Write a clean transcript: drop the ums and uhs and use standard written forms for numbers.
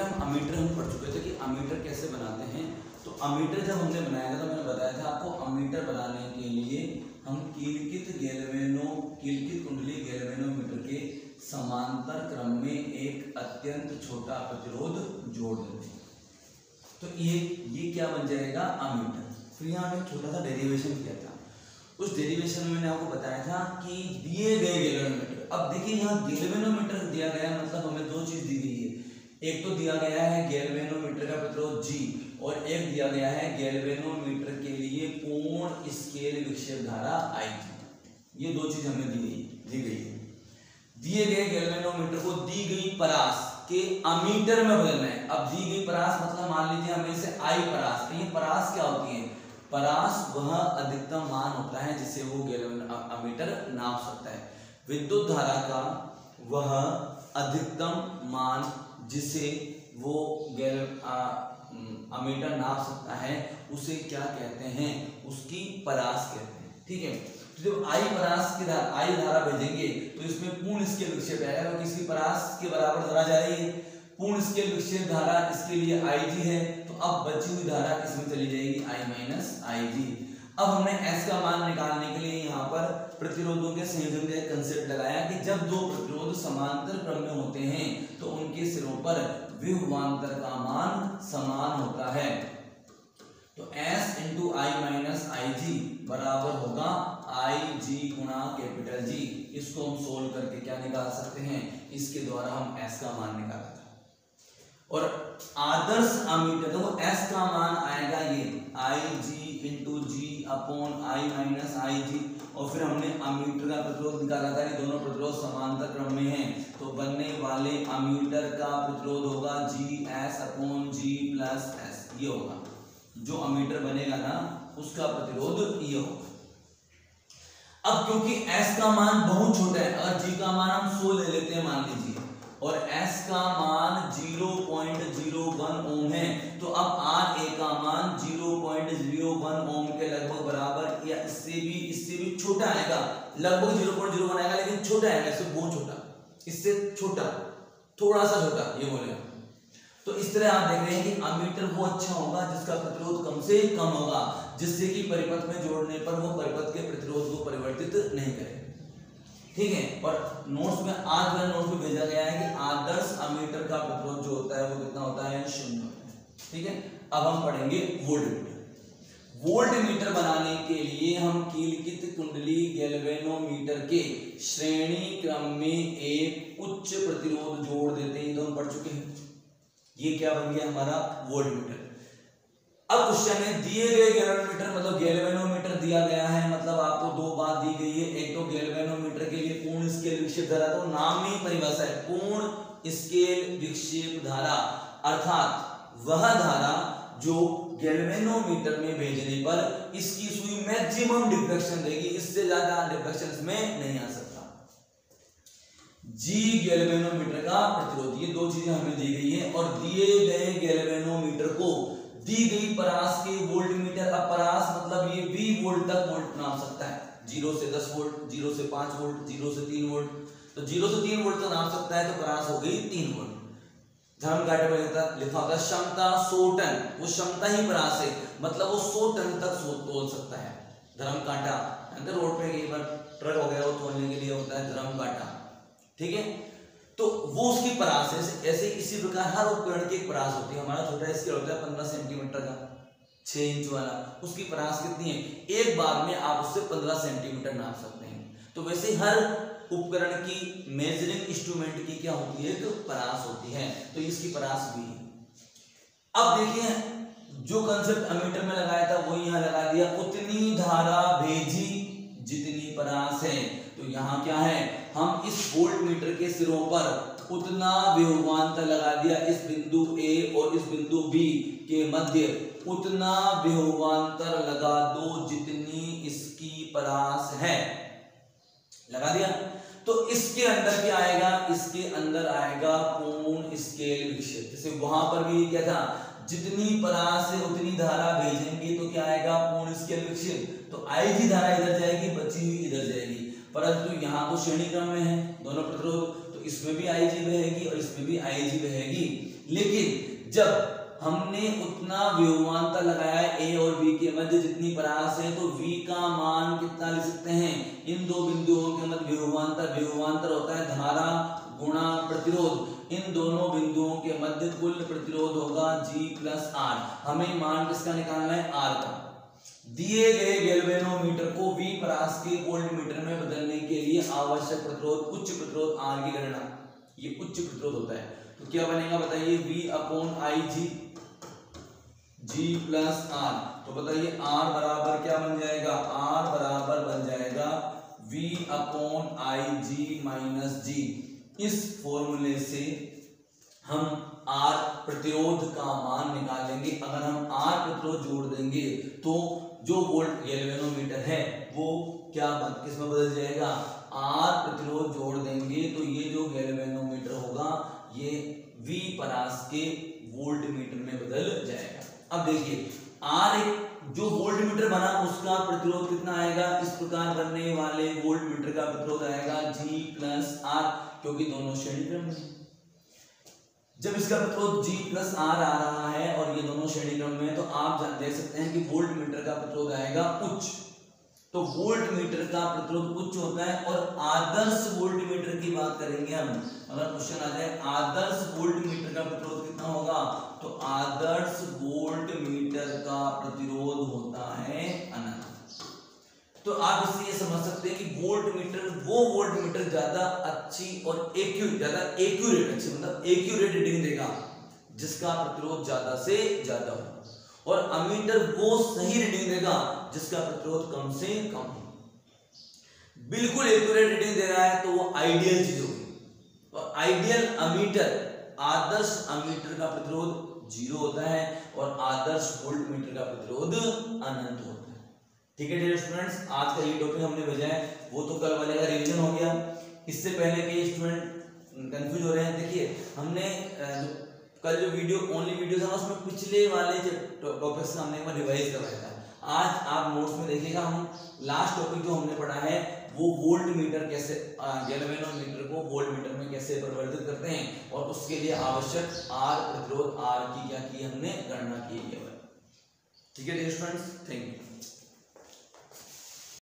हम अमीटर हम पढ़ चुके थे कि अमीटर कैसे बनाते हैं। तो अमीटर जब हमने बनाया था तो मैंने बताया था आपको अमीटर बनाने के लिए हम कीलकित कुंडली गैल्वेनोमीटर के समांतर क्रम में एक अत्यंत छोटा प्रतिरोध जोड़ देते हैं। तो ये क्या बन जाएगा अमीटर। फिर यहाँ एक छोटा सा डेरिवेशन किया था, उस डेरिवेशन में मैंने आपको बताया था कि दिए गए गैल्वेनोमीटर, अब देखिए यहाँ गैल्वेनोमीटर दिया गया मतलब हमें दो चीज दी गई है, एक तो दिया गया है गैल्वेनोमीटर का प्रतिरोध G और एक दिया गया है गैल्वेनोमीटर के लिए पूर्ण स्केल विक्षेप धारा IG। ये दो चीज हमें दी गई है। दिए गए गैल्वेनोमीटर को दी गई परास के अमीटर में बदलना है। अब दी गई परास मतलब मान लीजिए हमें इसे I परास, तो ये परास क्या होती है, परास वह अधिकतम मान होता है जिसे वो अमीटर नाप सकता है। विद्युत धारा का वह अधिकतम मान जिसे वो अमीटर नाप सकता है उसे क्या कहते हैं, उसकी परास कहते हैं। ठीक है, तो जब आई परास की धारा भेजेंगे तो इसमें पूर्ण स्केल विक्षेप आएगा, क्योंकि इसकी परास के बराबर धारा जा रही है। पूर्ण स्केल विक्षेप धारा इसके लिए IG है, तो अब बची हुई धारा इसमें चली जाएगी I माइनस IG। अब हमने S का मान निकालने के लिए यहाँ पर प्रतिरोधों के संयोजन का कंसेप्ट लगाया कि जब दो प्रतिरोध समांतर क्रम में होते हैं तो उनके सिरों पर विभवांतर का मान समान होता है। तो S into I minus IG बराबर होगा IG गुणा कैपिटल G। इसको हम सोल्व करके क्या निकाल सकते हैं, इसके द्वारा हम S का मान निकाला था। और आदर्श अमीटर देखो S का मान आएगा ये IG into G upon I minus IG, और फिर हमने अमीटर का प्रतिरोध निकाला था कि दोनों प्रतिरोध समांतर क्रम में हैं, तो बनने वाले अमीटर का प्रतिरोध होगा GS upon G plus S। ये होगा जो अमीटर बनेगा ना, उसका प्रतिरोध ये होगा। अब क्योंकि S का मान बहुत छोटा है, अगर G का मान हम 100 ले लेते हैं मान लीजिए, और S का मान 0.01 ओम है, तो अब RA का मान 0.01 ओम के लगभग बराबर या इससे भी छोटा आएगा, लगभग 0.01 आएगा, लेकिन छोटा आएगा, इससे बहुत छोटा, इससे छोटा, थोड़ा सा छोटा ये बोलेगा। तो इस तरह आप देख रहे हैं कि अमीटर वो अच्छा होगा जिसका प्रतिरोध कम से कम होगा, जिससे कि परिपथ में जोड़ने पर वो परिपथ के प्रतिरोध को परिवर्तित नहीं करे। ठीक है, और नोट्स में आज वाले नोट्स में भेजा गया है कि आदर्श अमीटर का प्रतिरोध जो होता है वो कितना होता है, 0 होता है। ठीक है, अब हम पढ़ेंगे वोल्टमीटर। वोल्टमीटर बनाने के लिए हम कीलकित कुंडली गैल्वेनोमीटर के श्रेणी क्रम में एक उच्च प्रतिरोध जोड़ देते हैं, तो हम पढ़ चुके हैं। ये क्या बन गया हमारा वोल्टमीटर। अब क्वेश्चन है दिए गए गैल्वेनोमीटर, मतलब गैल्वेनोमीटर दिया गया है, मतलब आपको दो बात दी गई है, एक तो गैल्वेनोमीटर के लिए पूर्ण स्केल विक्षेप धारा, तो नाम में ही परिभाषा है पूर्ण स्केल विक्षेप धारा, अर्थात वह धारा जो गैल्वेनोमीटर में भेजने पर इसकी सुई मैक्सिमम डिफ्लेक्शन देगी, इससे ज्यादा डिफ्लेक्शन इसमें नहीं आ सकता। G गैल्वेनोमीटर का प्रतिरोध, ये दो चीजें हमें दी गई है, और दिए गए गैल्वेनोमीटर को दी गई परास के वोल्टमीटर। अब परास मतलब ये 20 वोल्ट तक वोल्ट नाप सकता है, 0 से 10 वोल्ट, 0 से 5 वोल्ट, 0 से 3 वोल्ट, तो 0 से 3 वोल्ट तक नाप सकता है, तो परास हो गई 3 वोल्ट। धर्म कांटे पर लिखा होता है क्षमता 100 टन, वो क्षमता ही परास है, मतलब वो 100 टन तक तोल सकता है। धर्म कांटा अंदर रोड पे कई बार ट्रक हो गया, वो तोलने के लिए होता है धर्म कांटा। ठीक है, तो वो उसकी परास है। ऐसे इसी प्रकार हर उपकरण की एक परास होती है। हमारा छोटा स्केल होता है 15 सेंटीमीटर का, 6 इंच वाला, उसकी परास कितनी है, एक बार में आप उससे 15 सेंटीमीटर नाप सकते हैं। तो वैसे हर उपकरण की मेजरिंग इंस्ट्रूमेंट की क्या होती है, तो परास होती है, तो इसकी परास भी है। अब देखिए जो कंसेप्ट अमीटर में लगाया था वो यहाँ लगा दिया, उतनी धारा भेजी जितनी परास है। तो यहाँ क्या है, हम इस वोल्टमीटर के सिरों पर उतना विभवांतर लगा दिया, इस बिंदु A और इस बिंदु B के मध्य उतना विभवांतर लगा दो जितनी इसकी परास है, लगा दिया। तो इसके अंदर क्या आएगा, इसके अंदर आएगा पूर्ण स्केल विक्षेप। जैसे वहां पर भी क्या था, जितनी परास से उतनी धारा भेजेंगे तो क्या आएगा, पूर्ण स्केल विक्षेप। तो IG धारा इधर जाएगी, बची हुई इधर जाएगी। परंतु यहाँ तो श्रेणी क्रम में है दोनों प्रतिरोध, तो इसमें भी Ig बहेगी और इसमें भी Ig बहेगी। लेकिन जब हमने उतना विभवांतर लगाया है A और B के मध्य जितनी परास है, तो V का मान कितना लिख सकते हैं? इन दो बिंदुओं के मध्य विभवांतर होता है धारा गुणा प्रतिरोध। इन दोनों बिंदुओं के मध्य कुल प्रतिरोध होगा G+R। हमें मान किसका निकालना है? R का। दिए गए गैल्वेनोमीटर को V परास के वोल्टमीटर में बदलने के लिए आवश्यक प्रतिरोध उच्च प्रतिरोध R की गणना, ये उच्च प्रतिरोध होता है। तो क्या बनेगा बताइए? V/Ig G+R। तो बताइए R बराबर क्या बन जाएगा? R बराबर बन जाएगा V/Ig - G। इस फॉर्मूले से हम R प्रतिरोध का मान निकालेंगे। अगर हम R प्रतिरोध जोड़ देंगे तो जो वोल्ट गैल्वेनोमीटर है वो क्या किसमें बदल जाएगा? R प्रतिरोध जोड़ देंगे तो ये जो गैल्वेनोमीटर होगा ये V परास के वोल्टमीटर में बदल जाएगा। अब देखिए R एक जो वोल्टमीटर बना उसका प्रतिरोध कितना आएगा? इस प्रकार बनने वाले वोल्टमीटर का प्रतिरोध आएगा G+R, क्योंकि दोनों श्रेणी क्रम में। जब इसका प्रतिरोध G+R आ रहा है और ये दोनों श्रेणी क्रम में, तो आप देख सकते हैं कि वोल्टमीटर का प्रतिरोध आएगा उच्च। तो वोल्टमीटर का प्रतिरोध उच्च होता है। और आदर्श वोल्टमीटर की बात करेंगे हम, अगर क्वेश्चन आ जाए आदर्श वोल्टमीटर का प्रतिरोध कितना होगा, तो आदर्श वोल्टमीटर का प्रतिरोध होता है अनंत। तो आप इससे ये समझ सकते हैं कि वोल्टमीटर ज्यादा अच्छी और एक्यूरेट रीडिंग देगा जिसका प्रतिरोध ज्यादा से ज्यादा हो, और अमीटर वो सही रीडिंग देगा जिसका प्रतिरोध कम से कम हो। बिल्कुल एक्यूरेट रीडिंग दे रहा है तो वो आइडियल चीज होगी। और आइडियल अमीटर, आदर्श अमीटर का प्रतिरोध 0 होता है और आदर्श वोल्टमीटर का प्रतिरोध अनंत होता है। ठीक है डियर स्टूडेंट्स, आज का ये टॉपिक हमने भेजा है, वो तो कल वाले का रिवीजन हो गया। इससे पहले के स्टूडेंट कंफ्यूज हो रहे हैं, देखिए हमने कल जो ओनली वीडियो था उसमें पिछले वाले टॉपिक्स का हमने एक बार रिवाइज करवाया था। आज आप नोट्स में देखिएगा हम लास्ट टॉपिक जो हमने पढ़ा है वो वोल्टमीटर कैसे, गैल्वेनोमीटर को वोल्टमीटर में कैसे परिवर्तित करते हैं और उसके लिए आवश्यक R प्रतिरोध R की क्या की हमने गणना की है। ठीक है डियर स्टूडेंट्स, थैंक यू।